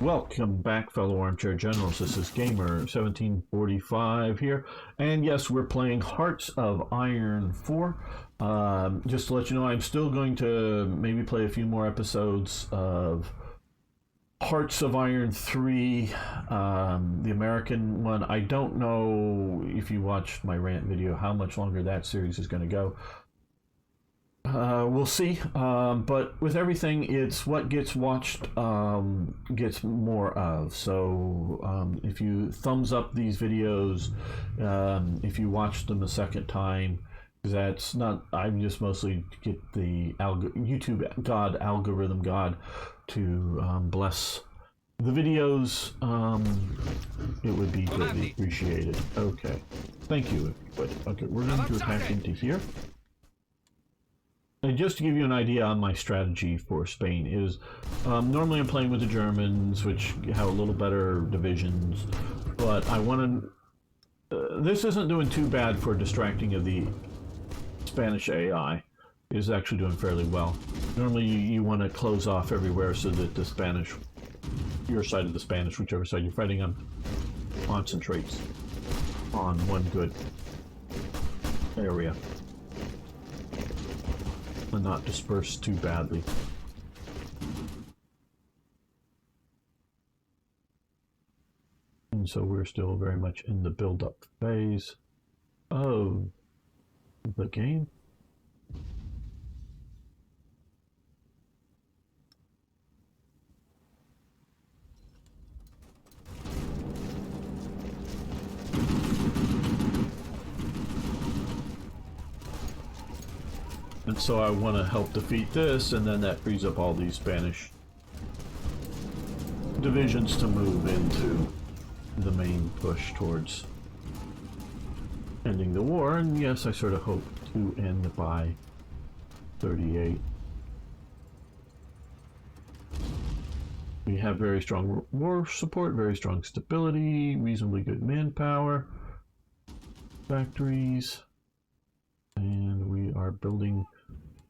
Welcome back, fellow armchair generals. This is Gamer 1745 here, and yes, we're playing Hearts of Iron 4. Just to let you know, I'm still going to maybe play a few more episodes of Hearts of Iron 3, the American one. I don't know if you watched my rant video how much longer that series is going to go. We'll see, but with everything, it's what gets watched gets more of. So if you thumbs up these videos, if you watch them a second time, that's not, I'm just mostly get the YouTube God, algorithm God, to bless the videos. It would be greatly appreciated. Okay, thank you, everybody. Okay, we're going to attack into here. And just to give you an idea on my strategy for Spain is, normally I'm playing with the Germans, which have a little better divisions, but I want to, this isn't doing too bad for distracting of the Spanish AI. It is actually doing fairly well. Normally you want to close off everywhere so that the Spanish, your side of the Spanish, whichever side you're fighting on, concentrates on one good area and not dispersed too badly. And so we're still very much in the build-up phase of the game. And so I want to help defeat this, and then that frees up all these Spanish divisions to move into the main push towards ending the war. And yes, I sort of hope to end by 38. We have very strong war support, very strong stability, reasonably good manpower, factories, and we are building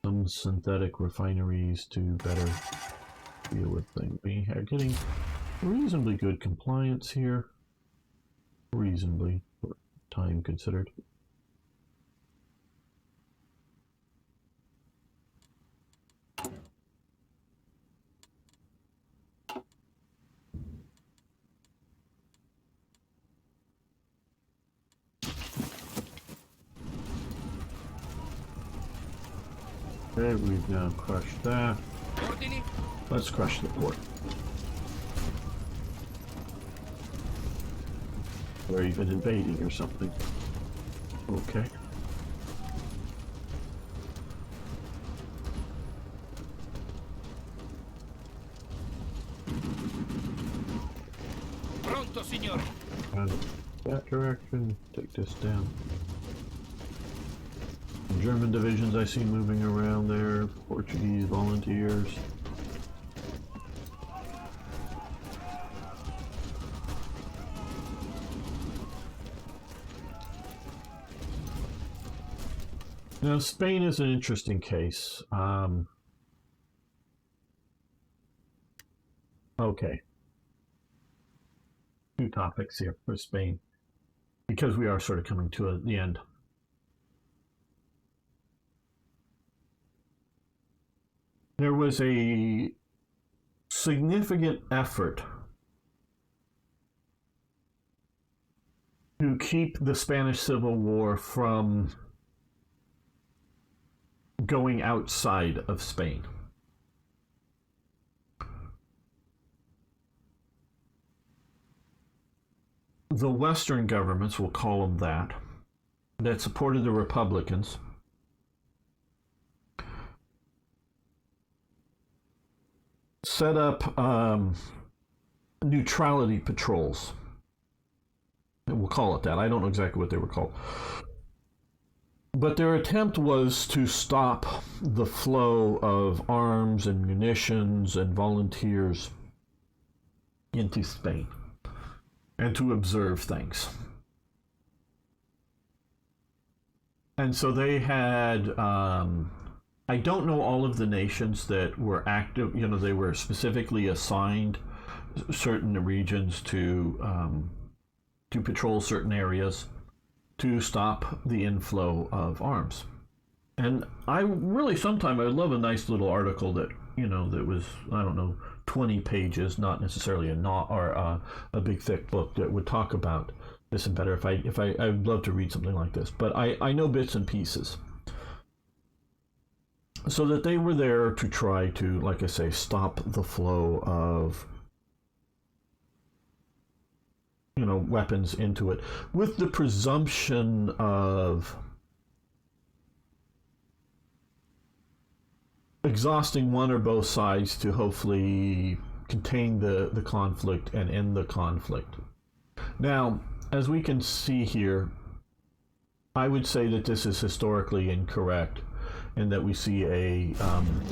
some synthetic refineries to better deal with things. We are getting reasonably good compliance here. Reasonably, time considered. Okay, we've now crushed that. Let's crush the port. Or even invading or something. Okay. Pronto, signor. That direction. Take this down. German divisions I see moving around there, Portuguese volunteers. Now, Spain is an interesting case. Okay. Two topics here for Spain, because we are sort of coming to the end. There was a significant effort to keep the Spanish Civil War from going outside of Spain. The Western governments, we'll call them that supported the Republicans, set up neutrality patrols. We'll call it that. I don't know exactly what they were called. But their attempt was to stop the flow of arms and munitions and volunteers into Spain and to observe things. And so they had I don't know all of the nations that were active, they were specifically assigned certain regions to patrol certain areas to stop the inflow of arms. And I really sometime I love a nice little article that that was, I don't know, 20 pages, not necessarily a big thick book that would talk about this and better. If I would love to read something like this, but I know bits and pieces. So that they were there to try to, like I say, stop the flow of weapons into it, with the presumption of exhausting one or both sides to hopefully contain the conflict and end the conflict. Now, as we can see here, I would say that this is historically incorrect, and that we see a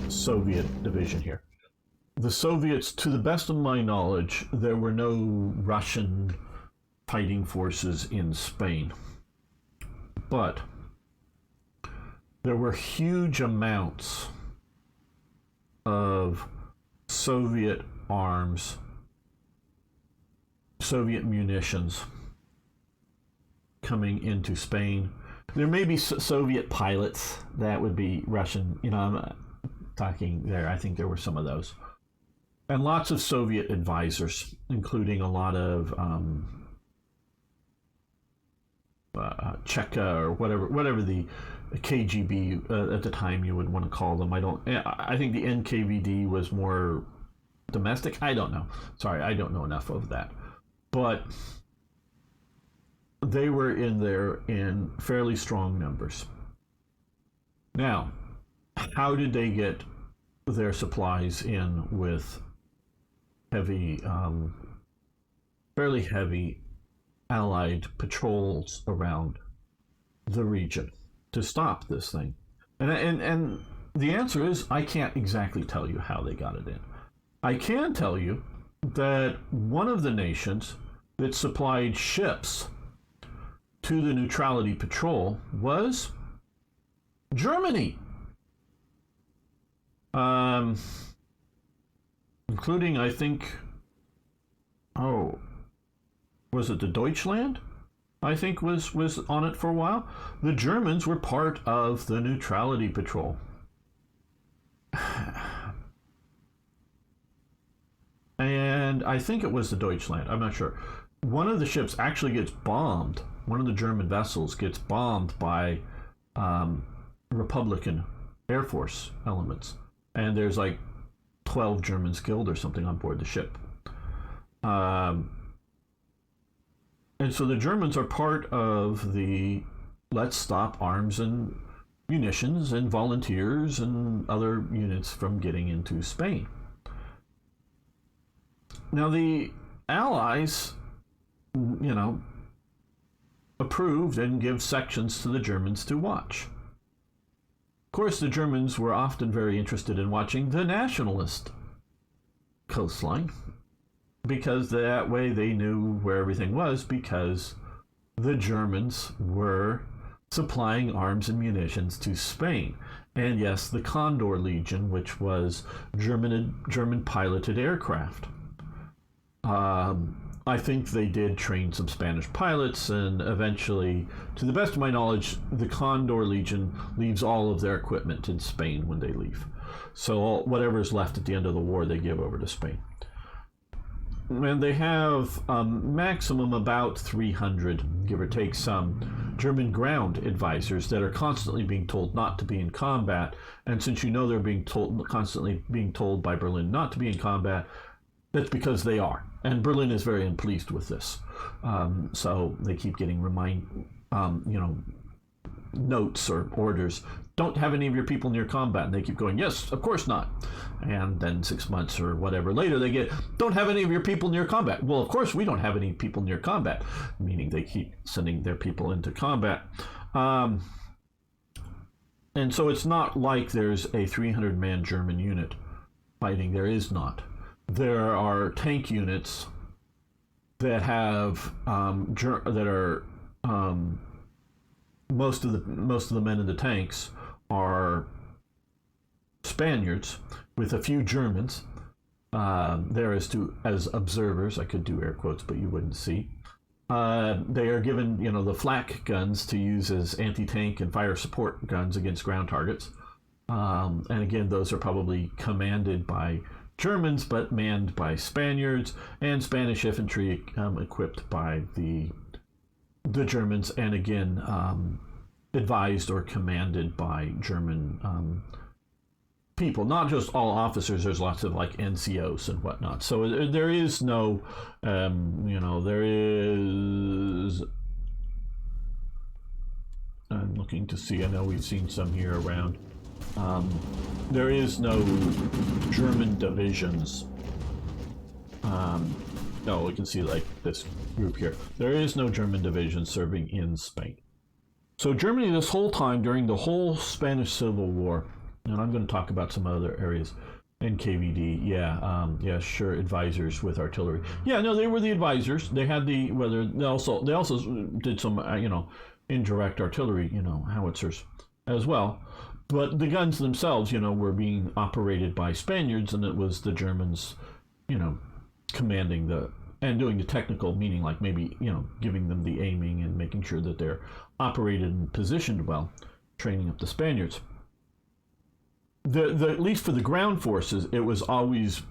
Soviet division here. The Soviets, to the best of my knowledge, there were no Russian fighting forces in Spain, but there were huge amounts of Soviet arms, Soviet munitions coming into Spain. There may be Soviet pilots that would be Russian, I'm talking there. I think there were some of those. And lots of Soviet advisors, including a lot of Cheka or whatever the KGB at the time you would want to call them. I think the NKVD was more domestic. I don't know. Sorry, I don't know enough of that. But they were in there in fairly strong numbers. Now, how did they get their supplies in with heavy, fairly heavy Allied patrols around the region to stop this thing? And the answer is, I can't exactly tell you how they got it in. I can tell you that one of the nations that supplied ships to the neutrality patrol was Germany, including, I think, was it the Deutschland? I think was on it for a while. The Germans were part of the neutrality patrol. And I think it was the Deutschland, I'm not sure. One of the ships actually gets bombed. One of the German vessels gets bombed by Republican Air Force elements. And there's like 12 Germans killed or something on board the ship. And so the Germans are part of the let's stop arms and munitions and volunteers and other units from getting into Spain. Now the Allies, approved and give sections to the Germans to watch. Of course, the Germans were often very interested in watching the nationalist coastline, because that way they knew where everything was, because the Germans were supplying arms and munitions to Spain. And yes, the Condor Legion, which was German piloted aircraft. I think they did train some Spanish pilots, and eventually, to the best of my knowledge, the Condor Legion leaves all of their equipment in Spain when they leave. So whatever's left at the end of the war, they give over to Spain. And they have maximum about 300, give or take some, German ground advisors that are constantly being told not to be in combat. And since they're constantly being told by Berlin not to be in combat, that's because they are. And Berlin is very unpleased with this. So they keep getting notes or orders. Don't have any of your people near combat. And they keep going, yes, of course not. And then 6 months or whatever later, they get, don't have any of your people near combat. Well, of course, we don't have any people near combat, meaning they keep sending their people into combat. And so it's not like there's a 300-man German unit fighting. There is not. There are tank units that have most of the men in the tanks are Spaniards, with a few Germans, there as observers. I could do air quotes, but you wouldn't see. They are given, the flak guns to use as anti-tank and fire support guns against ground targets. And again, those are probably commanded by Germans, but manned by Spaniards, and Spanish infantry equipped by the Germans, and again, advised or commanded by German people, not just all officers. There's lots of like NCOs and whatnot. So there is no, there is. I'm looking to see. I know we've seen some here around. There is no German divisions. No, we can see like this group here. There is no German division serving in Spain. So Germany this whole time, during the whole Spanish Civil War, and I'm going to talk about some other areas, and KVD, yeah, sure, advisors with artillery. Yeah, no, they were the advisors. They had they also did some, indirect artillery, howitzers as well. But the guns themselves, were being operated by Spaniards, and it was the Germans, commanding and doing the technical, meaning like maybe, giving them the aiming and making sure that they're operated and positioned well, training up the Spaniards. At least for the ground forces, it was always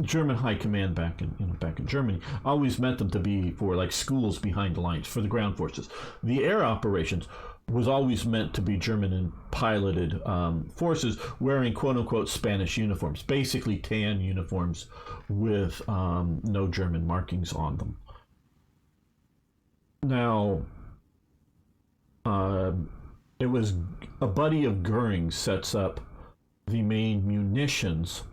German high command back in Germany always meant them to be for like schools behind the lines for the ground forces. The air operations was always meant to be German and piloted forces wearing quote-unquote Spanish uniforms, basically tan uniforms with no German markings on them. Now, it was a buddy of Goering sets up the main munitions.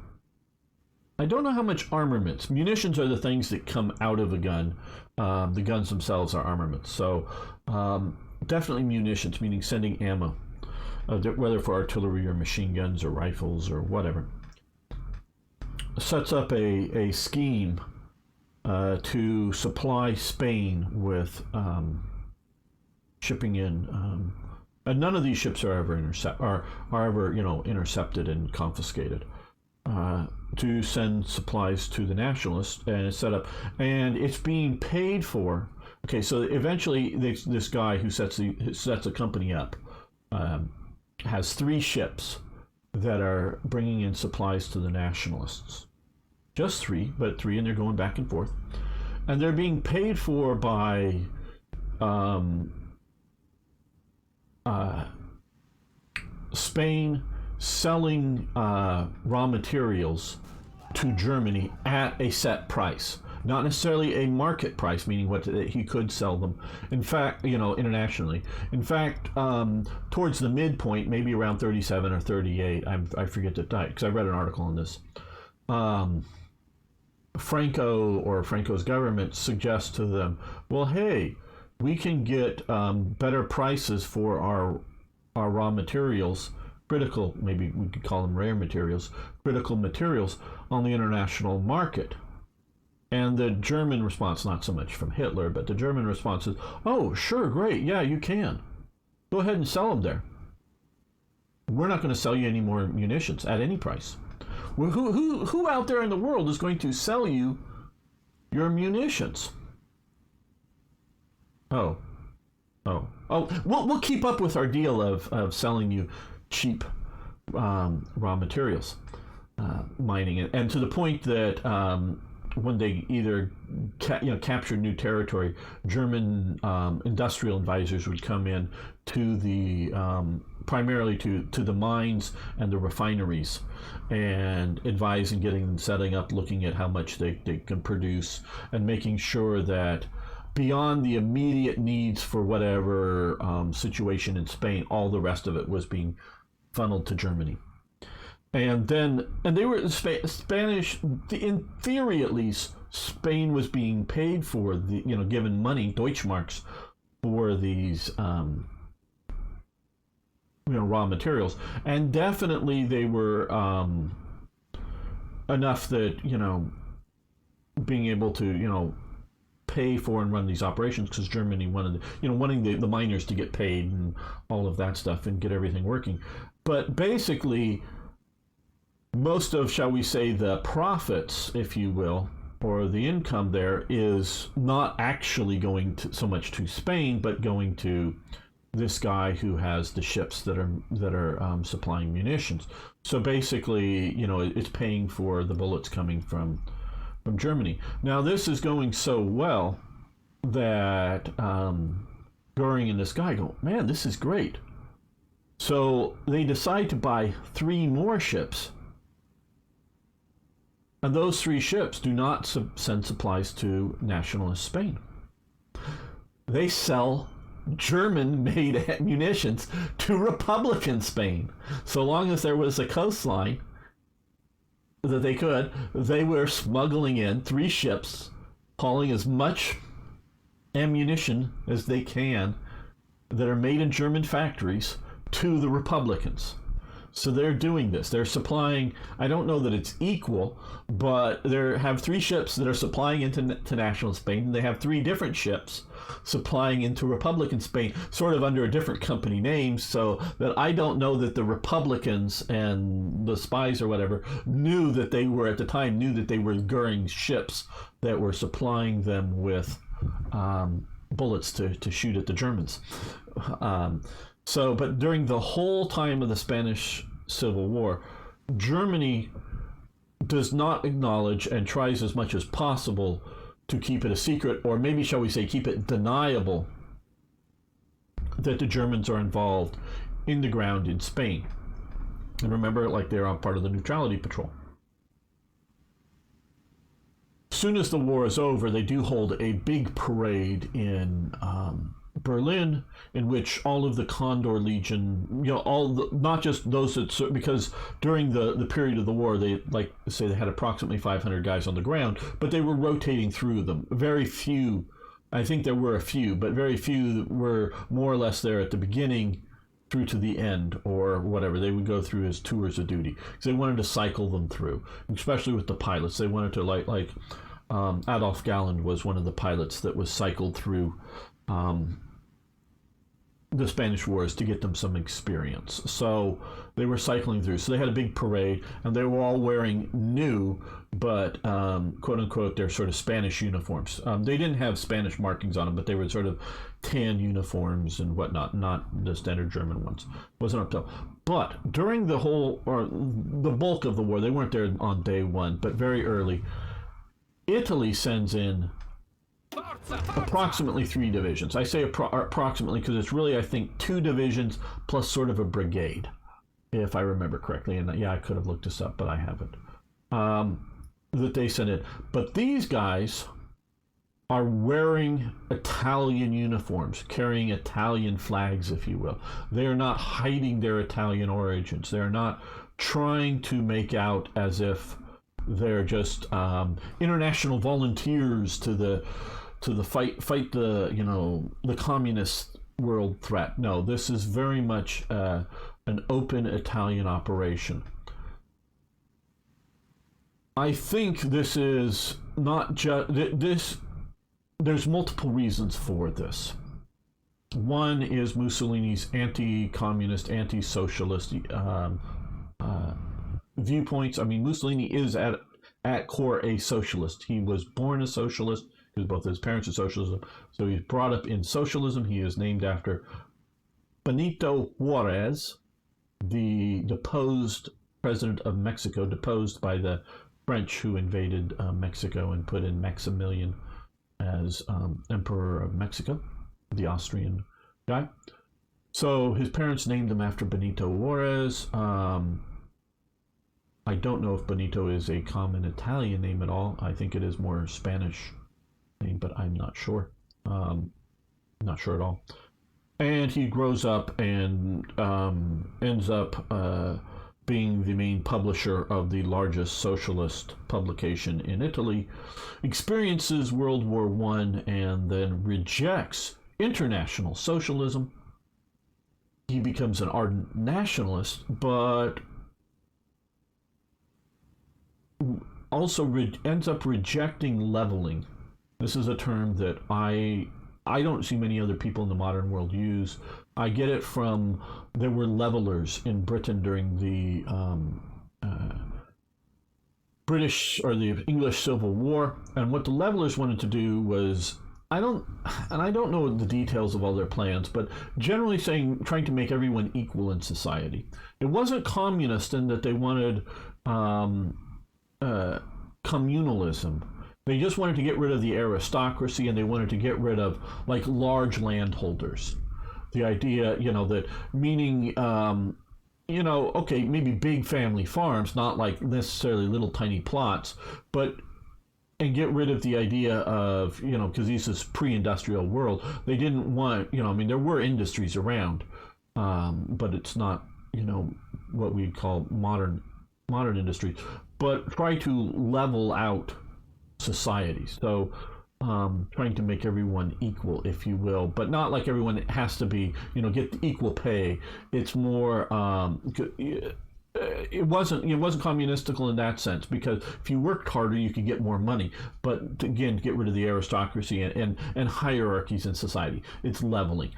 I don't know how much armaments. Munitions are the things that come out of a gun. The guns themselves are armaments. So definitely munitions, meaning sending ammo, whether for artillery or machine guns or rifles or whatever. Sets up a scheme to supply Spain with shipping in. And none of these ships are ever intercepted and confiscated. To send supplies to the nationalists, and it's set up, and it's being paid for. Okay, so eventually this guy who sets the company up has 3 ships that are bringing in supplies to the nationalists. Just 3, but 3, and they're going back and forth, and they're being paid for by Spain selling raw materials to Germany at a set price, not necessarily a market price, meaning what he could sell them. In fact, internationally. In fact, towards the midpoint, maybe around 37 or 38, I forget the date because I read an article on this. Franco's government suggests to them, well, hey, we can get better prices for our raw materials, critical, maybe we could call them rare materials, critical materials on the international market. And the German response, not so much from Hitler, but the German response is, oh, sure, great, yeah, you can. Go ahead and sell them there. We're not going to sell you any more munitions at any price. Well, who out there in the world is going to sell you your munitions? We'll keep up with our deal of selling you cheap raw materials, mining it, and to the point that when they either captured new territory, German industrial advisors would come in to the primarily to the mines and the refineries and advise and getting them setting up, looking at how much they can produce and making sure that beyond the immediate needs for whatever situation in Spain, all the rest of it was being funneled to Germany. And they were Spanish, in theory at least, Spain was being paid for the, given money, Deutschmarks, for these, raw materials. And definitely they were enough that, being able to, pay for and run these operations, because Germany wanted, wanting the miners to get paid and all of that stuff and get everything working. But basically, most of, shall we say, the profits, if you will, or the income there is not actually going to so much to Spain, but going to this guy who has the ships that are supplying munitions. So basically, it's paying for the bullets coming from Germany. Now this is going so well that Goering and this guy go, man, this is great. So they decide to buy 3 more ships. And those 3 ships do not send supplies to nationalist Spain. They sell German-made munitions to Republican Spain. So long as there was a coastline that they were smuggling in 3 ships, hauling as much ammunition as they can that are made in German factories to the Republicans. So they're doing this. They're supplying, I don't know that it's equal, but they have 3 ships that are supplying into national Spain, and they have 3 different ships supplying into Republican Spain, sort of under a different company name, so that I don't know that the Republicans and the spies or whatever knew that they were Goering's ships that were supplying them with bullets to shoot at the Germans. But during the whole time of the Spanish Civil War, Germany does not acknowledge and tries as much as possible to keep it a secret, or maybe shall we say keep it deniable, that the Germans are involved in the ground in Spain. And remember, like, they're on part of the Neutrality Patrol. As soon as the war is over, they do hold a big parade in Berlin, in which all of the Condor Legion, not just those that, because during the period of the war, they had approximately 500 guys on the ground, but they were rotating through them. Very few, I think there were a few, but very few were more or less there at the beginning through to the end, or whatever. They would go through as tours of duty, because they wanted to cycle them through, especially with the pilots. They wanted to, Adolf Galland was one of the pilots that was cycled through the Spanish Wars to get them some experience. So they were cycling through. So they had a big parade, and they were all wearing new, but quote unquote, their sort of Spanish uniforms. They didn't have Spanish markings on them, but they were sort of tan uniforms and whatnot, not the standard German ones. Wasn't up to. But during the bulk of the war, they weren't there on day one, but very early, Italy sends in approximately 3 divisions. I say approximately because it's really, I think, 2 divisions plus sort of a brigade, if I remember correctly. And I could have looked this up, but I haven't. That they sent in. But these guys are wearing Italian uniforms, carrying Italian flags, if you will. They are not hiding their Italian origins. They're not trying to make out as if they're just international volunteers to the fight the communist world threat. No, this is very much an open Italian operation. I think this is not just this. There's multiple reasons for this. One is Mussolini's anti-communist, anti-socialist viewpoints. I mean, Mussolini is at core a socialist. He was born a socialist because both his parents are socialism. So he's brought up in socialism. He is named after Benito Juarez, the deposed president of Mexico, deposed by the French who invaded Mexico and put in Maximilian as Emperor of Mexico, the Austrian guy. So his parents named him after Benito Juarez. I don't know if Benito is a common Italian name at all. I think it is more Spanish name, but I'm not sure. Not sure at all. And he grows up and ends up being the main publisher of the largest socialist publication in Italy, experiences World War I, and then rejects international socialism. He becomes an ardent nationalist, but also ends up rejecting leveling. This is a term that I don't see many other people in the modern world use. I get it from, there were levelers in Britain during the British or the English Civil War. And what the Levelers wanted to do was, I don't know the details of all their plans, but generally trying to make everyone equal in society. It wasn't communist in that they wanted communalism. They just wanted to get rid of the aristocracy, and they wanted to get rid of like large landholders. The idea, that meaning, okay, maybe big family farms, not like necessarily little tiny plots, and get rid of the idea of, because this is pre-industrial world, they didn't want, there were industries around, but it's not, what we call modern industries, but try to level out societies. So trying to make everyone equal, if you will, but not like everyone has to be, get equal pay. It's more, it wasn't communistical in that sense, because if you worked harder, you could get more money. But again, get rid of the aristocracy and hierarchies in society. It's leveling.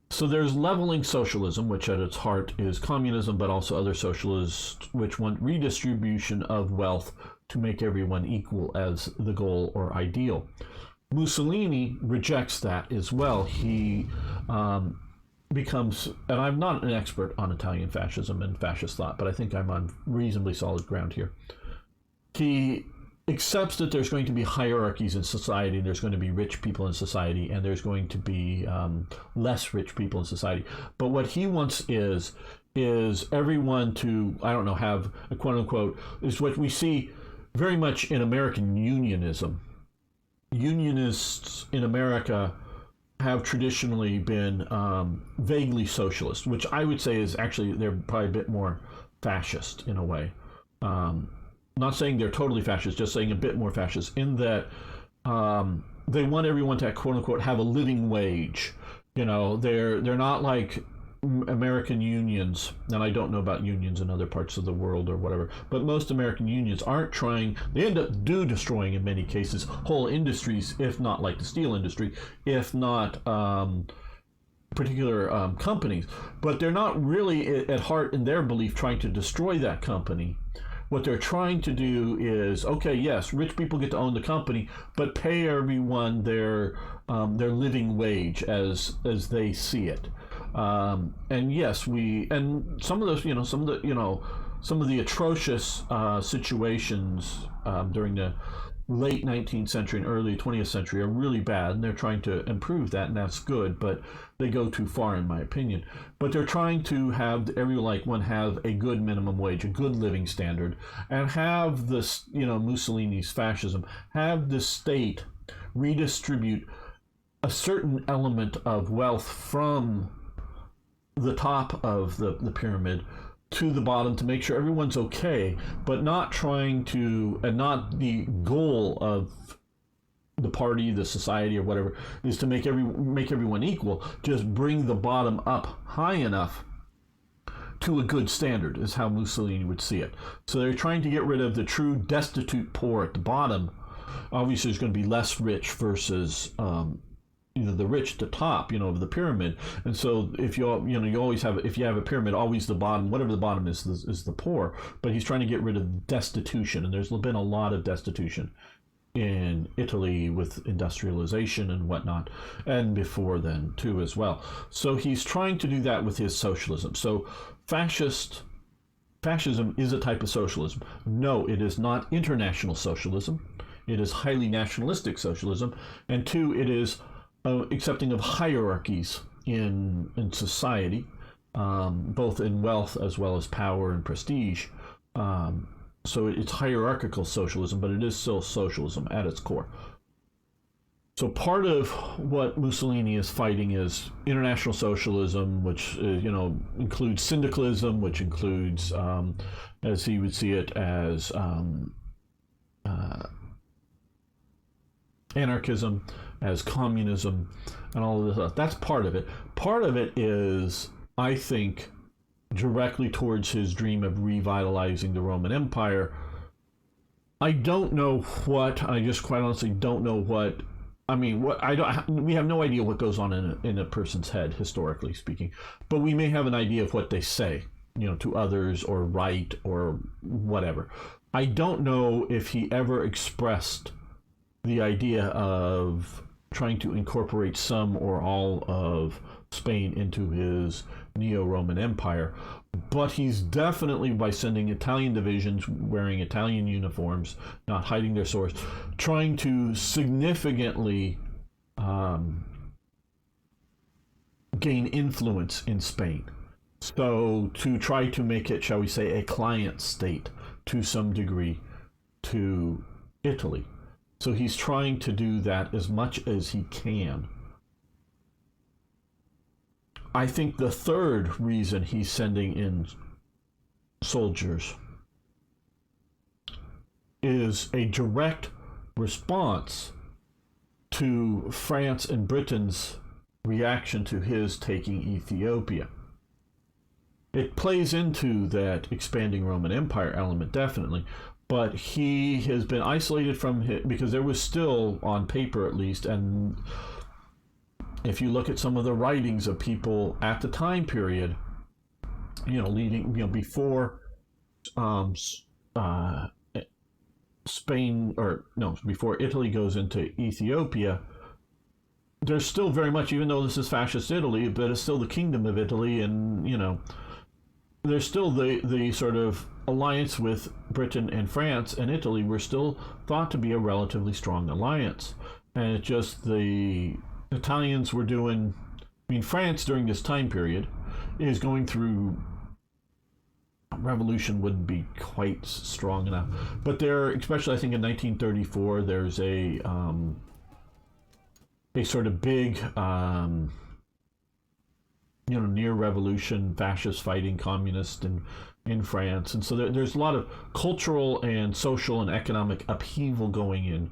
So there's leveling socialism, which at its heart is communism, but also other socialists which want redistribution of wealth to make everyone equal as the goal or ideal. Mussolini rejects that as well. He becomes, and I'm not an expert on Italian fascism and fascist thought, but I think I'm on reasonably solid ground here. He accepts that there's going to be hierarchies in society, and there's going to be rich people in society, and there's going to be less rich people in society. But what he wants is everyone to, have a quote unquote, is what we see very much in American unionism. Unionists in America have traditionally been vaguely socialist, which I would say is actually, they're probably a bit more fascist in a way. Not saying they're totally fascist, just saying a bit more fascist in that they want everyone to, quote unquote, have a living wage. They're not like American unions, and I don't know about unions in other parts of the world or whatever, but most American unions aren't trying, they end up destroying in many cases whole industries, if not like the steel industry, if not particular companies, but they're not really at heart in their belief trying to destroy that company. What they're trying to do is, okay, yes, rich people get to own the company, but pay everyone their living wage as they see it. And yes, and some of those, some of the atrocious situations during the late 19th century and early 20th century are really bad, and they're trying to improve that, and that's good, but they go too far in my opinion. But they're trying to have everyone have a good minimum wage, a good living standard, and have this, Mussolini's fascism, have the state redistribute a certain element of wealth from the top of the pyramid to the bottom to make sure everyone's okay, but not trying to, and not the goal of the party, the society, or whatever, is to make everyone equal. Just bring the bottom up high enough to a good standard, is how Mussolini would see it. So they're trying to get rid of the true destitute poor at the bottom. Obviously, there's going to be less rich versus the rich at the top, of the pyramid. And so if you always have, if you have a pyramid, always the bottom, whatever the bottom is the poor. But he's trying to get rid of destitution, and there's been a lot of destitution in Italy with industrialization and whatnot, and before then too as well. So he's trying to do that with his socialism. So fascism is a type of socialism. No, it is not international socialism. It is highly nationalistic socialism. And two, it is accepting of hierarchies in society, both in wealth as well as power and prestige. So it's hierarchical socialism, but it is still socialism at its core. So part of what Mussolini is fighting is international socialism, which includes syndicalism, which includes, as he would see it, as anarchism, as communism, and all of this stuff. That's part of it. Part of it is, I think, directly towards his dream of revitalizing the Roman Empire. I don't know what, I just quite honestly don't know what, we have no idea what goes on in a person's head, historically speaking, but we may have an idea of what they say, to others or write or whatever. I don't know if he ever expressed the idea of trying to incorporate some or all of Spain into his Neo-Roman Empire, but he's definitely, by sending Italian divisions wearing Italian uniforms, not hiding their swords, trying to significantly gain influence in Spain. So to try to make it, shall we say, a client state to some degree to Italy. So he's trying to do that as much as he can. I think the third reason he's sending in soldiers is a direct response to France and Britain's reaction to his taking Ethiopia. It plays into that expanding Roman Empire element, definitely, but he has been isolated from it because there was still, on paper at least, and if you look at some of the writings of people at the time period, before Spain, or no, before Italy goes into Ethiopia, there's still very much, even though this is fascist Italy, but it's still the Kingdom of Italy, and there's still the sort of alliance with Britain and France and Italy were still thought to be a relatively strong alliance. And it's just the Italians were doing, France during this time period is going through, revolution wouldn't be quite strong enough, but there, especially I think in 1934, there's a sort of big near revolution, fascist fighting communist in France, and so there's a lot of cultural and social and economic upheaval going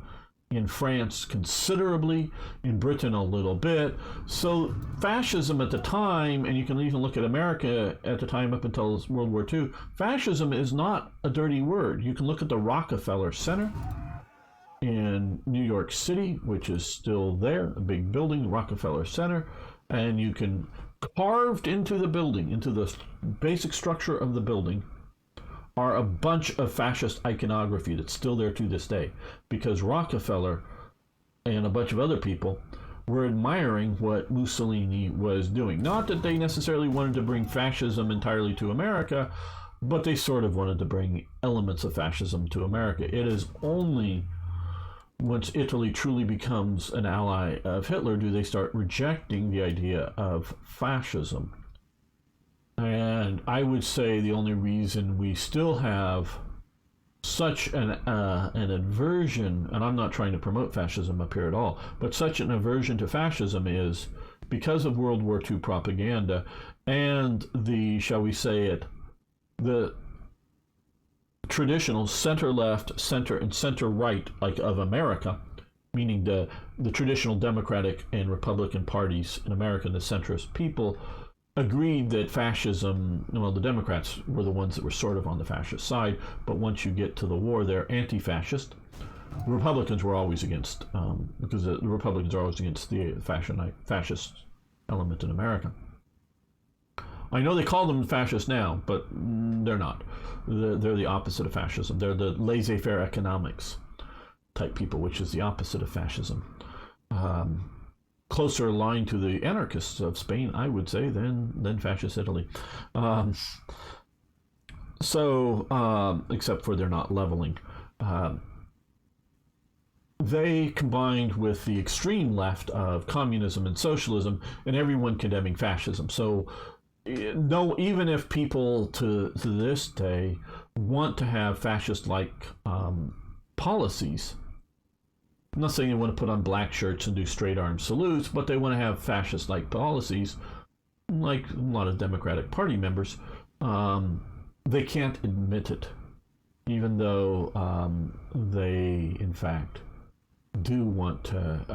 in France considerably, in Britain a little bit. So fascism at the time, and you can even look at America at the time up until World War II, fascism is not a dirty word. You can look at the Rockefeller Center in New York City, which is still there, a big building, the Rockefeller Center, and you can, carved into the building, into the basic structure of the building, are a bunch of fascist iconography that's still there to this day, because Rockefeller and a bunch of other people were admiring what Mussolini was doing. Not that they necessarily wanted to bring fascism entirely to America, but they sort of wanted to bring elements of fascism to America. It is only once Italy truly becomes an ally of Hitler do they start rejecting the idea of fascism. And I would say the only reason we still have such an aversion, and I'm not trying to promote fascism up here at all, but such an aversion to fascism is because of World War II propaganda and the, shall we say it, the traditional center-left, center, and center-right, like of America, meaning the traditional Democratic and Republican parties in America, the centrist people, agreed that fascism, well, the Democrats were the ones that were sort of on the fascist side, but once you get to the war, they're anti-fascist. The Republicans were always against, because the Republicans are always against the fascist element in America. I know they call them fascist now, but they're not. They're the opposite of fascism. They're the laissez-faire economics type people, which is the opposite of fascism. Closer aligned to the anarchists of Spain, I would say, than fascist Italy. Except for they're not leveling. They combined with the extreme left of communism and socialism, and everyone condemning fascism. So, no, even if people to this day want to have fascist-like policies, I'm not saying they want to put on black shirts and do straight arm salutes, but they want to have fascist-like policies, like a lot of Democratic Party members. They can't admit it, even though they, in fact, do want to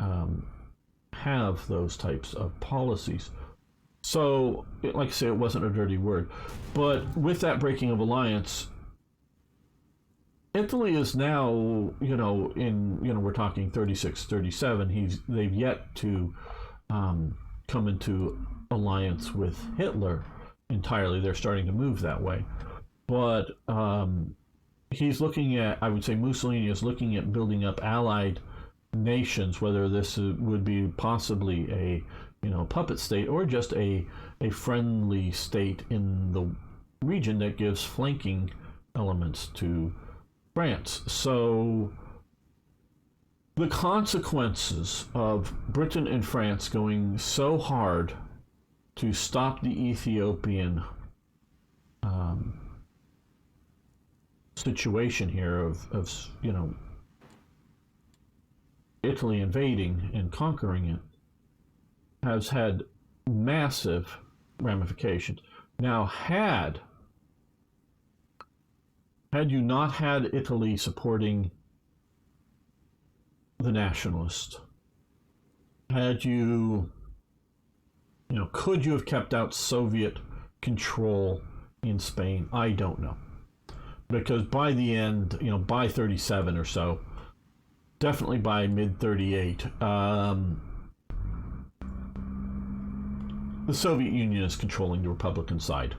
have those types of policies. So, like I say, it wasn't a dirty word. But with that breaking of alliance, Italy is now, we're talking 36, 37. They've yet to come into alliance with Hitler entirely. They're starting to move that way. But he's looking at, I would say Mussolini is looking at building up allied nations, whether this would be possibly a puppet state or just a friendly state in the region that gives flanking elements to France. So the consequences of Britain and France going so hard to stop the Ethiopian situation here of Italy invading and conquering it has had massive ramifications. Now, had you not had Italy supporting the nationalists, had you, could you have kept out Soviet control in Spain? I don't know. Because by the end, by 37 or so, definitely by mid 38, the Soviet Union is controlling the Republican side.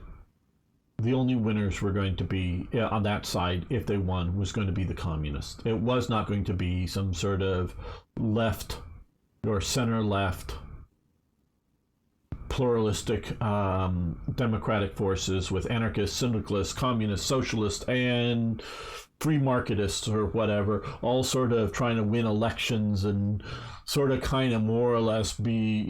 The only winners were going to be, on that side, if they won, was going to be the communists. It was not going to be some sort of left or center-left pluralistic democratic forces with anarchists, syndicalists, communists, socialists, and free marketists or whatever, all sort of trying to win elections and sort of kind of more or less be,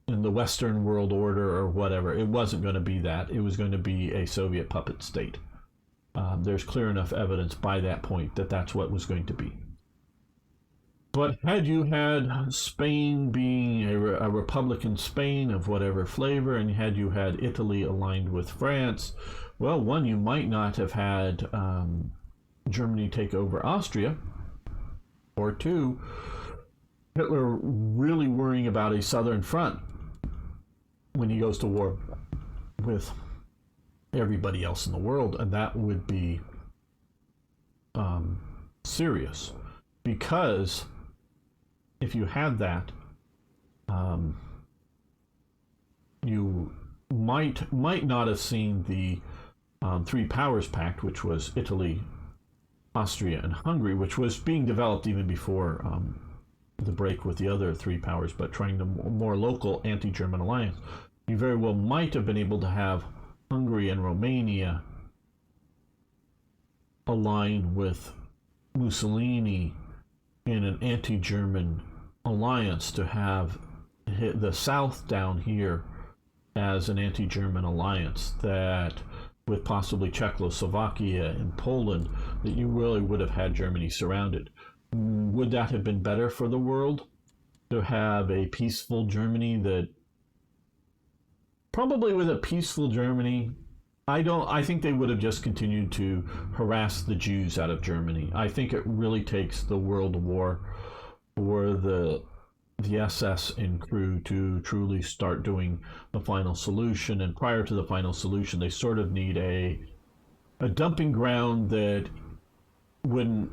in the Western world order or whatever. It wasn't going to be that. It was going to be a Soviet puppet state. There's clear enough evidence by that point that that's what was going to be. But had you had Spain being a Republican Spain of whatever flavor, and had you had Italy aligned with France, well, one, you might not have had Germany take over Austria, or two, Hitler really worrying about a southern front when he goes to war with everybody else in the world, and that would be serious, because if you had that, you might not have seen the Three Powers Pact, which was Italy, Austria, and Hungary, which was being developed even before the break with the other three powers, but trying to more local anti-German alliance. You very well might have been able to have Hungary and Romania align with Mussolini in an anti-German alliance, to have the South down here as an anti-German alliance, that with possibly Czechoslovakia and Poland, that you really would have had Germany surrounded. Would that have been better for the world, to have a peaceful Germany? That probably with a peaceful Germany, I think they would have just continued to harass the Jews out of Germany. I think it really takes the World War for the SS and crew to truly start doing the final solution. And prior to the final solution, they sort of need a dumping ground that wouldn't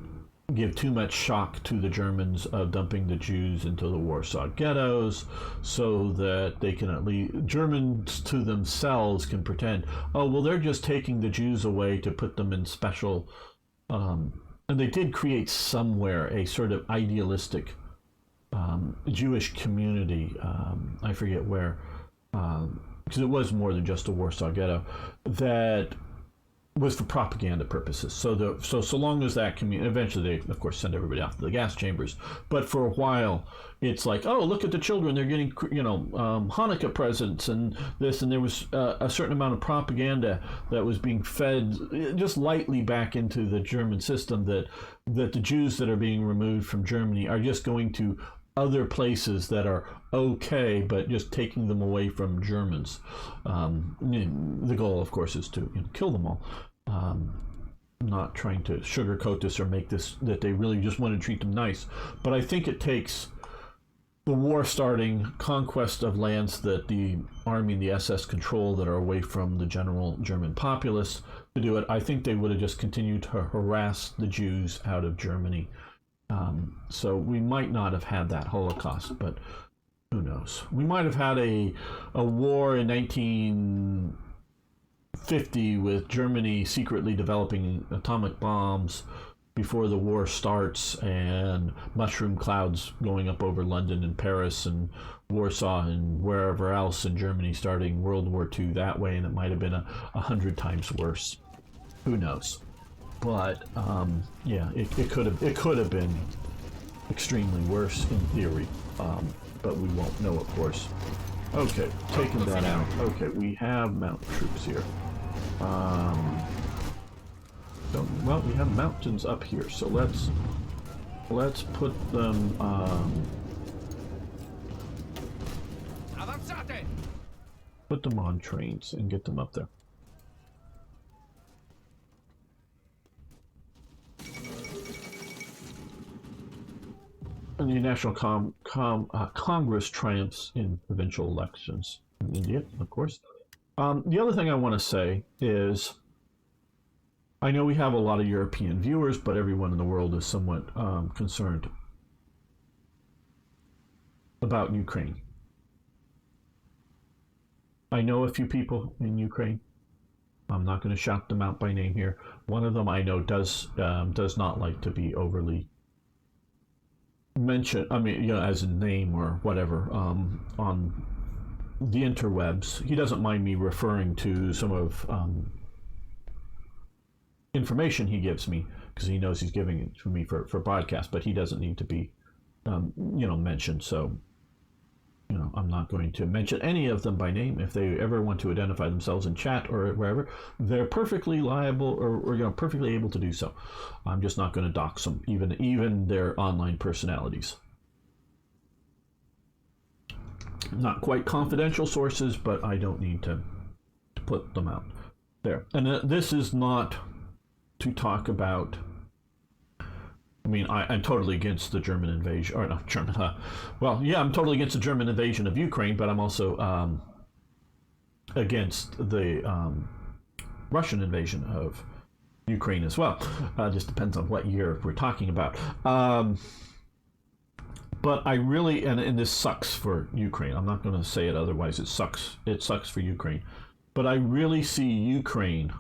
give too much shock to the Germans of dumping the Jews into the Warsaw ghettos, so that they can at least, Germans to themselves can pretend, oh, well, they're just taking the Jews away to put them in special, and they did create somewhere a sort of idealistic Jewish community, I forget where, because it was more than just a Warsaw ghetto, that was for propaganda purposes. So long as that community, eventually they of course send everybody off to the gas chambers, but for a while it's like, oh, look at the children, they're getting Hanukkah presents and this, and there was a certain amount of propaganda that was being fed just lightly back into the German system, that the Jews that are being removed from Germany are just going to other places that are okay, but just taking them away from Germans. The goal, of course, is to kill them all. Not trying to sugarcoat this or make this that they really just want to treat them nice. But I think it takes the war starting, conquest of lands that the army and the SS control that are away from the general German populace to do it. I think they would have just continued to harass the Jews out of Germany. So we might not have had that Holocaust, but who knows? We might have had a war in 1940 50 with Germany secretly developing atomic bombs before the war starts, and mushroom clouds going up over London and Paris and Warsaw and wherever else in Germany, starting World War II that way, and it might have been 100 times worse. Who knows? But yeah, it could have been extremely worse in theory, but we won't know, of course. Okay, taking that out. Okay, we have mountain troops here. Well, we have mountains up here, so let's put them. Put them on trains and get them up there. And the National Congress triumphs in provincial elections in India, of course. The other thing I want to say is, I know we have a lot of European viewers, but everyone in the world is somewhat concerned about Ukraine. I know a few people in Ukraine. I'm not going to shout them out by name here. One of them I know does not like to be overly mentioned. I mean, as a name or whatever on the interwebs. He doesn't mind me referring to some of information he gives me, because he knows he's giving it to me for broadcast, but he doesn't need to be mentioned. So I'm not going to mention any of them by name. If they ever want to identify themselves in chat or wherever, they're perfectly liable or perfectly able to do so. I'm just not going to dox them, even their online personalities. Not quite confidential sources, but I don't need to put them out there. And this is not to talk about. I mean, I'm totally against the German invasion, or not German. Well, yeah, I'm totally against the German invasion of Ukraine, but I'm also against the Russian invasion of Ukraine as well. Just depends on what year we're talking about. But I really, and this sucks for Ukraine. I'm not going to say it otherwise. It sucks. It sucks for Ukraine. But I really see Ukraine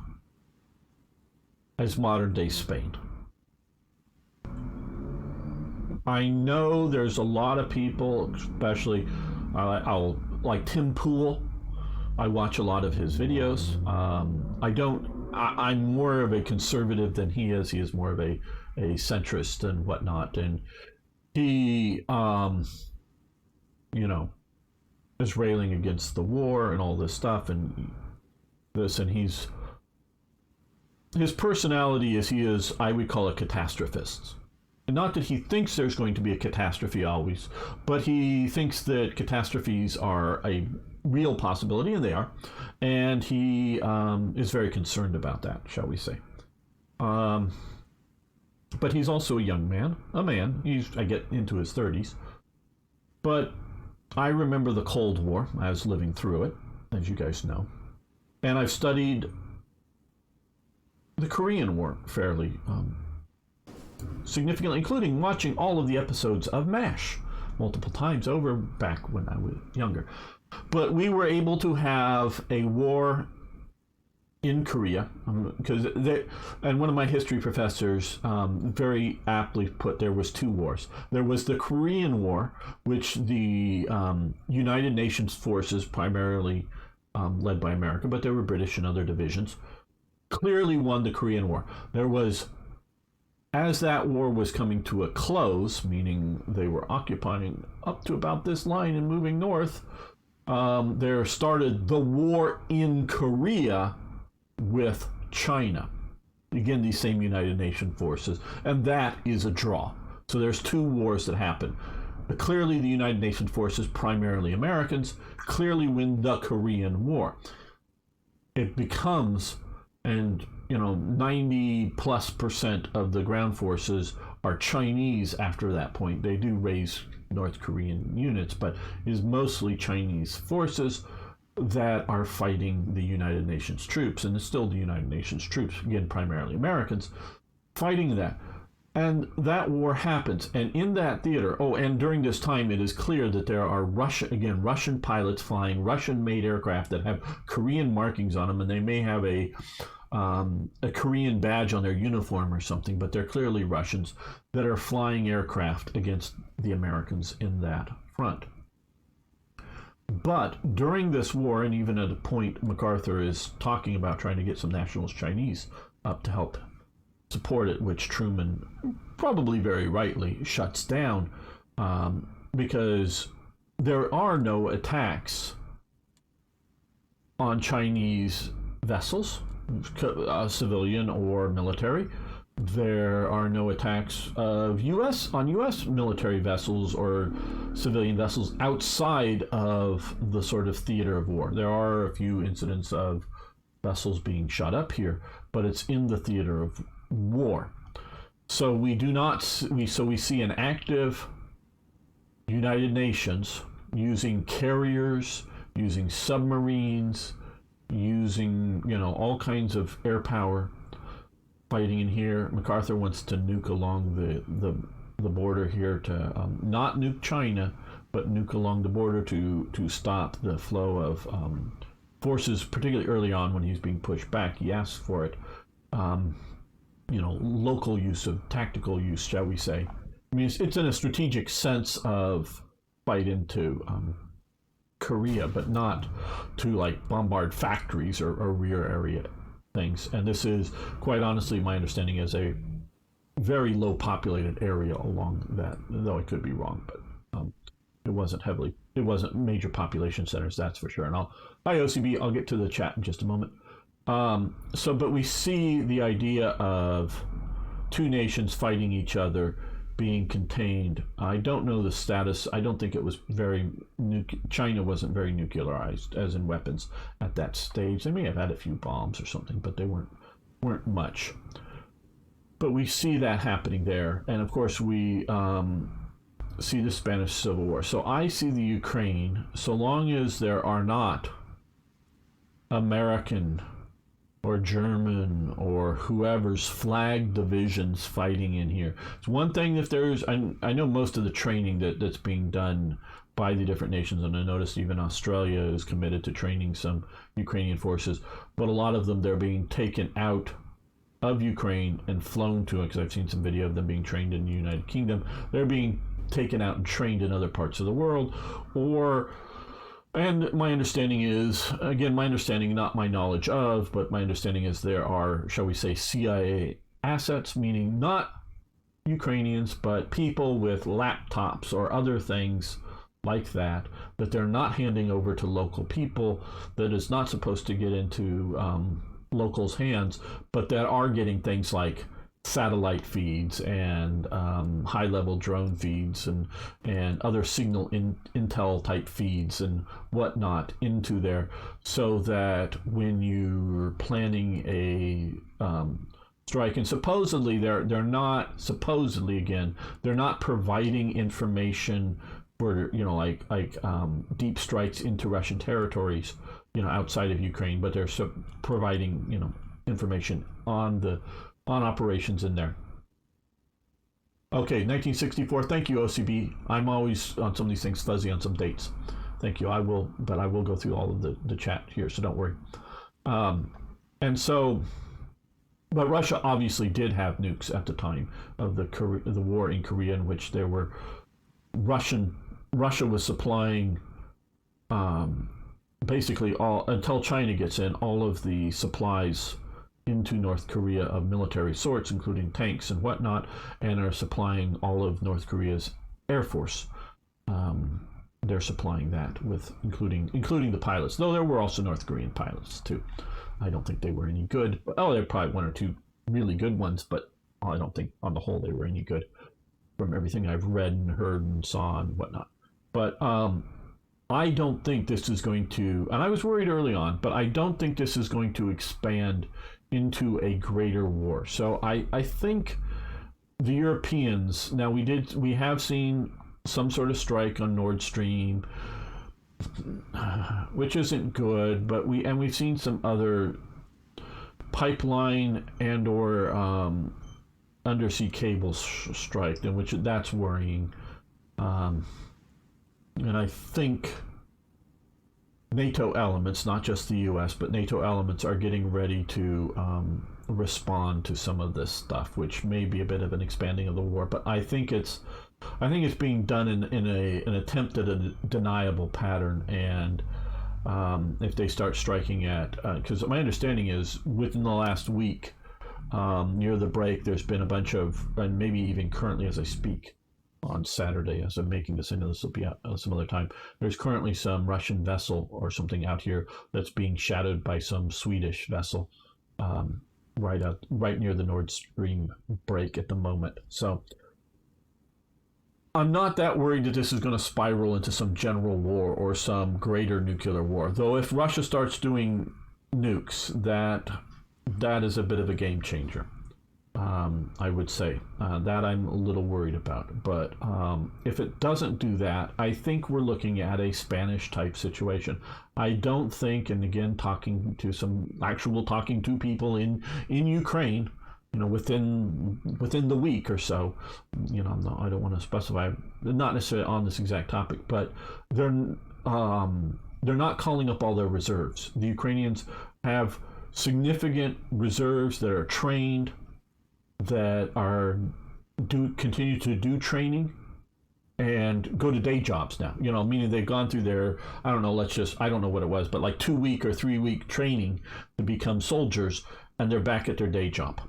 as modern day Spain. I know there's a lot of people, especially I'll like Tim Pool. I watch a lot of his videos. I'm more of a conservative than he is. He is more of a centrist and whatnot. And he, is railing against the war and all this stuff and his personality is I would call a catastrophist. And not that he thinks there's going to be a catastrophe always, but he thinks that catastrophes are a real possibility, and they are. And he is very concerned about that, shall we say. But he's also a young man, I get into his 30s. But I remember the Cold War. I was living through it, as you guys know. And I've studied the Korean War fairly significantly, including watching all of the episodes of MASH multiple times over back when I was younger. But we were able to have a war in Korea, and one of my history professors very aptly put there was two wars. There was the Korean War, which the United Nations forces, primarily led by America, but there were British and other divisions, clearly won the Korean War. There was, as that war was coming to a close, meaning they were occupying up to about this line and moving north, there started the war in Korea with China. Again, these same United Nations forces, and that is a draw. So there's two wars that happen. But clearly the United Nations forces, primarily Americans, clearly win the Korean War. It becomes, and 90+% of the ground forces are Chinese after that point. They do raise North Korean units, but it is mostly Chinese forces that are fighting the United Nations troops, and it's still the United Nations troops, again, primarily Americans, fighting that. And that war happens. And in that theater, and during this time, it is clear that there are Russian pilots flying Russian-made aircraft that have Korean markings on them, and they may have a Korean badge on their uniform or something, but they're clearly Russians that are flying aircraft against the Americans in that front. But during this war, and even at a point MacArthur is talking about trying to get some nationalist Chinese up to help support it, which Truman probably very rightly shuts down, because there are no attacks on Chinese vessels, civilian or military. There are no attacks of U.S. military vessels or civilian vessels outside of the sort of theater of war. There are a few incidents of vessels being shot up here, but it's in the theater of war. So we see an active United Nations using carriers, using submarines, using all kinds of air power, fighting in here. MacArthur wants to nuke along the border here to not nuke China, but nuke along the border to stop the flow of forces, particularly early on when he's being pushed back. He asks for it. Local use of tactical use, shall we say. I mean, it's in a strategic sense of fight into Korea, but not to like bombard factories or rear area things. And this is, quite honestly, my understanding is a very low populated area along that, though I could be wrong, but it wasn't major population centers, that's for sure. And hi OCB, I'll get to the chat in just a moment. But we see the idea of two nations fighting each other being contained. I don't know the status. I don't think it was China wasn't very nuclearized, as in weapons, at that stage. They may have had a few bombs or something, but they weren't much. But we see that happening there. And of course, we see the Spanish Civil War. So I see the Ukraine, so long as there are not American or German or whoever's flag divisions fighting in here. It's one thing if there's, I know most of the training that's being done by the different nations, and I noticed even Australia is committed to training some Ukrainian forces, but a lot of them, they're being taken out of Ukraine and flown to it, because I've seen some video of them being trained in the United Kingdom. They're being taken out and trained in other parts of the world, and my understanding is, again, not my knowledge of, but my understanding is there are, shall we say, CIA assets, meaning not Ukrainians, but people with laptops or other things like that they're not handing over to local people, that is not supposed to get into locals' hands, but that are getting things like satellite feeds and high-level drone feeds and other signal intel type feeds and whatnot into there, so that when you're planning a strike, and supposedly they're not providing information for deep strikes into Russian territories outside of Ukraine, but they're providing information on operations in there. Okay, 1964. Thank you, OCB. I'm always on some of these things fuzzy on some dates. Thank you. I will go through all of the chat here, so don't worry. But Russia obviously did have nukes at the time of the war in Korea, in which there were Russia was supplying basically until China gets in, all of the supplies into North Korea of military sorts, including tanks and whatnot, and are supplying all of North Korea's Air Force. They're supplying that with including the pilots, though there were also North Korean pilots too. I don't think they were any good. Oh, there are probably one or two really good ones, but I don't think on the whole they were any good from everything I've read and heard and saw and whatnot. But I don't think this is going to, and I was worried early on, but I don't think this is going to expand into a greater war. So I think the Europeans, now we have seen some sort of strike on Nord Stream, which isn't good, but we've seen some other pipeline and or undersea cables strike, in which that's worrying. And I think NATO elements, not just the U.S., but NATO elements are getting ready to respond to some of this stuff, which may be a bit of an expanding of the war. But I think it's being done in an attempt at a deniable pattern. And if they start striking at, because my understanding is within the last week, near the break, there's been a bunch of, and maybe even currently as I speak, on Saturday, as I'm making this, I know this will be out some other time, there's currently some Russian vessel or something out here that's being shadowed by some Swedish vessel right near the Nord Stream break at the moment. So I'm not that worried that this is going to spiral into some general war or some greater nuclear war. Though if Russia starts doing nukes, that is a bit of a game changer. I would say that I'm a little worried about. But if it doesn't do that, I think we're looking at a Spanish type situation. I don't think, and again, talking to people in Ukraine, within the week or so, I don't want to specify, not necessarily on this exact topic, but they're not calling up all their reserves. The Ukrainians have significant reserves that are trained, that continue to do training and go to day jobs now, meaning they've gone through their, I don't know what it was, but like 2-week or 3-week training to become soldiers, and they're back at their day job.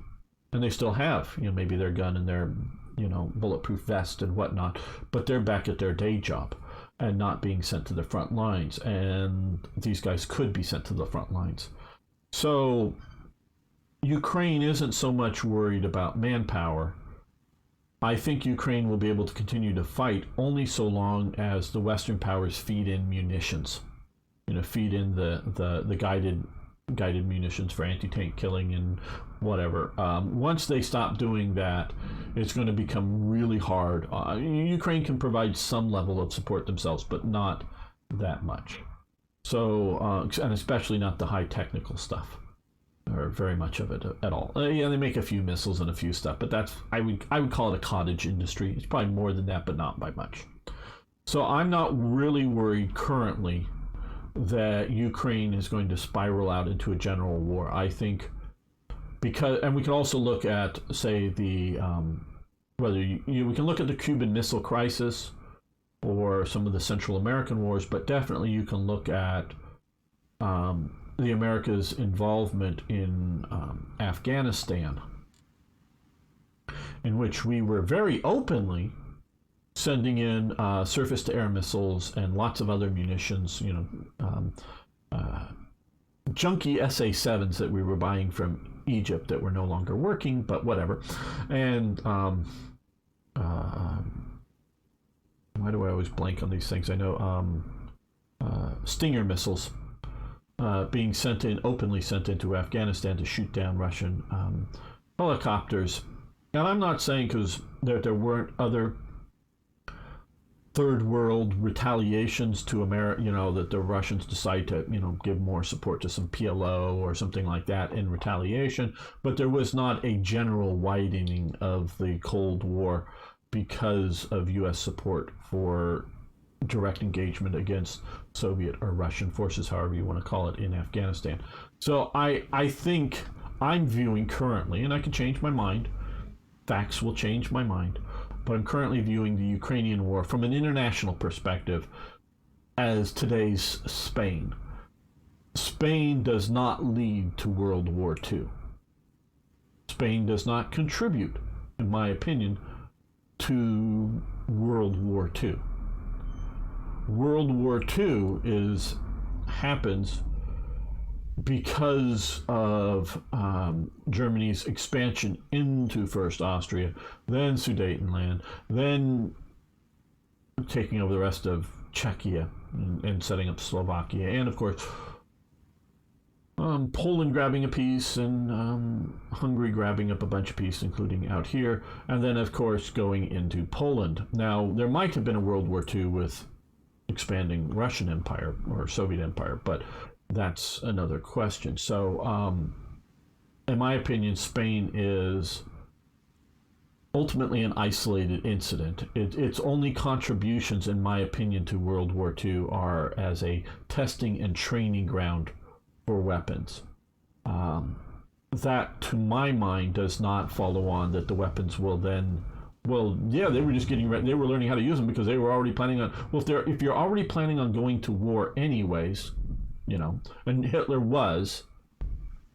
And they still have, maybe their gun and their, bulletproof vest and whatnot, but they're back at their day job and not being sent to the front lines. And these guys could be sent to the front lines. So Ukraine isn't so much worried about manpower. I think Ukraine will be able to continue to fight only so long as the Western powers feed in munitions, feed in the guided munitions for anti-tank killing and whatever. Once they stop doing that, it's going to become really hard. Ukraine can provide some level of support themselves, but not that much. So, and especially not the high technical stuff, or very much of it at all. Yeah, they make a few missiles and a few stuff, but that's, I would call it a cottage industry. It's probably more than that, but not by much. So I'm not really worried currently that Ukraine is going to spiral out into a general war. I think and we can also look at, say, the we can look at the Cuban Missile Crisis or some of the Central American wars, but definitely you can look at the America's involvement in Afghanistan, in which we were very openly sending in surface-to-air missiles and lots of other munitions, junky SA-7s that we were buying from Egypt that were no longer working, but whatever. And why do I always blank on these things? I know Stinger missiles being openly sent into Afghanistan to shoot down Russian helicopters. And I'm not saying because there weren't other third world retaliations to America, that the Russians decide to, give more support to some PLO or something like that in retaliation, but there was not a general widening of the Cold War because of U.S. support for direct engagement against Soviet or Russian forces, however you want to call it, in Afghanistan. So I think I'm viewing currently, and I can change my mind, facts will change my mind, but I'm currently viewing the Ukrainian war from an international perspective as today's Spain. Spain does not lead to World War II. Spain does not contribute, in my opinion, to World War II. World War II happens because of Germany's expansion into first Austria, then Sudetenland, then taking over the rest of Czechia and setting up Slovakia, and of course Poland grabbing a piece, and Hungary grabbing up a bunch of pieces, including out here, and then of course going into Poland. Now there might have been a World War II with expanding Russian Empire or Soviet Empire, but that's another question. So, in my opinion, Spain is ultimately an isolated incident. Its only contributions, in my opinion, to World War II are as a testing and training ground for weapons. That, to my mind, does not follow on that the weapons will then. Well, yeah, they were just getting ready. They were learning how to use them because they were already planning on. Well, if you're already planning on going to war anyways, and Hitler was,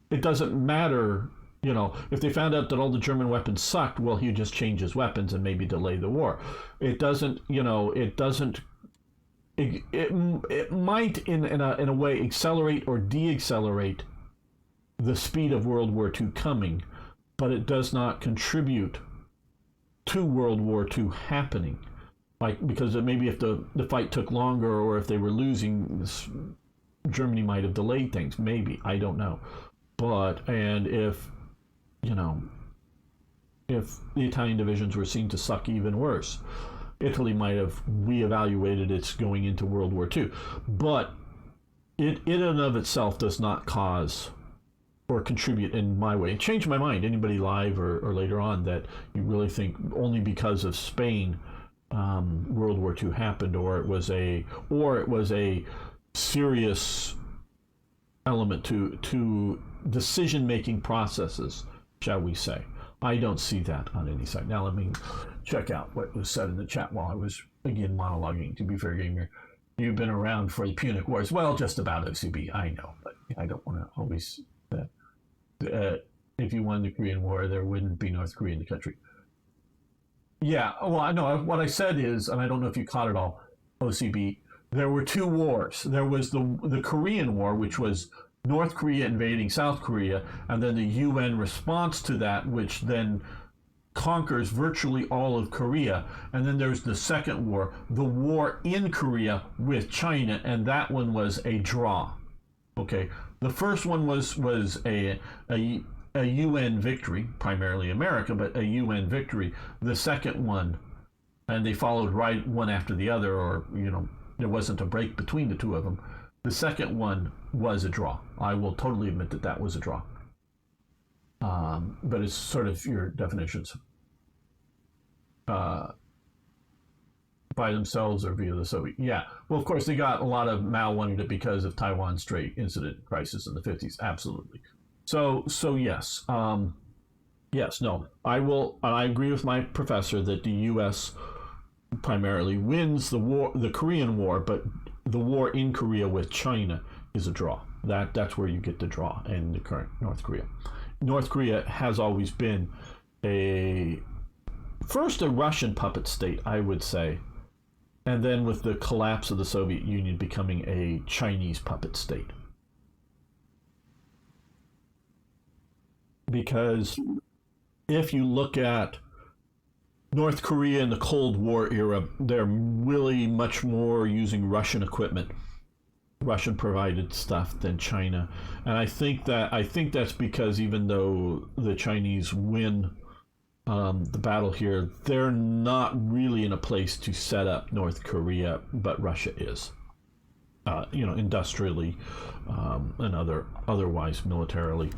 it doesn't matter. If they found out that all the German weapons sucked, well, he'd just change his weapons and maybe delay the war. It doesn't. It doesn't. It might in a way accelerate or deaccelerate the speed of World War II coming, but it does not contribute to World War II happening. Because maybe if the fight took longer or if they were losing, Germany might have delayed things. Maybe, I don't know. And if the Italian divisions were seen to suck even worse, Italy might have reevaluated its going into World War II. But it in and of itself does not cause or contribute in my way. Change my mind. Anybody live or later on that you really think only because of Spain World War II happened, or it was a serious element to decision-making processes, shall we say. I don't see that on any side. Now let me check out what was said in the chat while I was, again, monologuing. To be fair, Gamer, you've been around for the Punic Wars. Well, just about, OCB, I know, but I don't want to always... if you won the Korean War, there wouldn't be North Korea in the country. Yeah, well, I know. What I said is, and I don't know if you caught it all, OCB, there were two wars. There was the Korean War, which was North Korea invading South Korea, and then the UN response to that, which then conquers virtually all of Korea. And then there's the second war, the war in Korea with China, and that one was a draw. Okay, the first one was a UN victory, primarily America, but a UN victory. The second one, and they followed right one after the other, or there wasn't a break between the two of them. The second one was a draw. I will totally admit that was a draw. But it's sort of your definitions. By themselves or via the Soviet. Yeah. Well, of course, they got a lot of Mao wanted it because of Taiwan Strait incident crisis in the 50s. Absolutely. So yes. Yes, no. I agree with my professor that the U.S. primarily wins the Korean War, but the war in Korea with China is a draw. That's where you get the draw in the current North Korea. North Korea has always been first a Russian puppet state, I would say, and then with the collapse of the Soviet Union becoming a Chinese puppet state. Because if you look at North Korea in the Cold War era, they're really much more using Russian equipment, Russian provided stuff than China. And I think that's because even though the Chinese win the battle here, they're not really in a place to set up North Korea, but Russia is, industrially and otherwise militarily.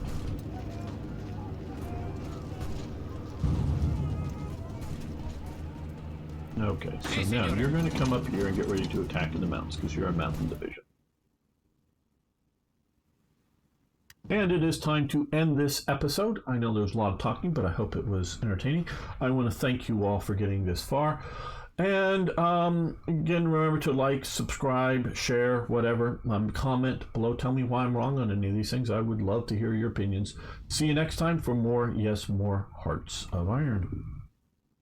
Okay, so now you're going to come up here and get ready to attack in the mountains because you're a mountain division. And it is time to end this episode. I know there was a lot of talking, but I hope it was entertaining. I want to thank you all for getting this far. And again, remember to like, subscribe, share, whatever. Comment below. Tell me why I'm wrong on any of these things. I would love to hear your opinions. See you next time for more Hearts of Iron.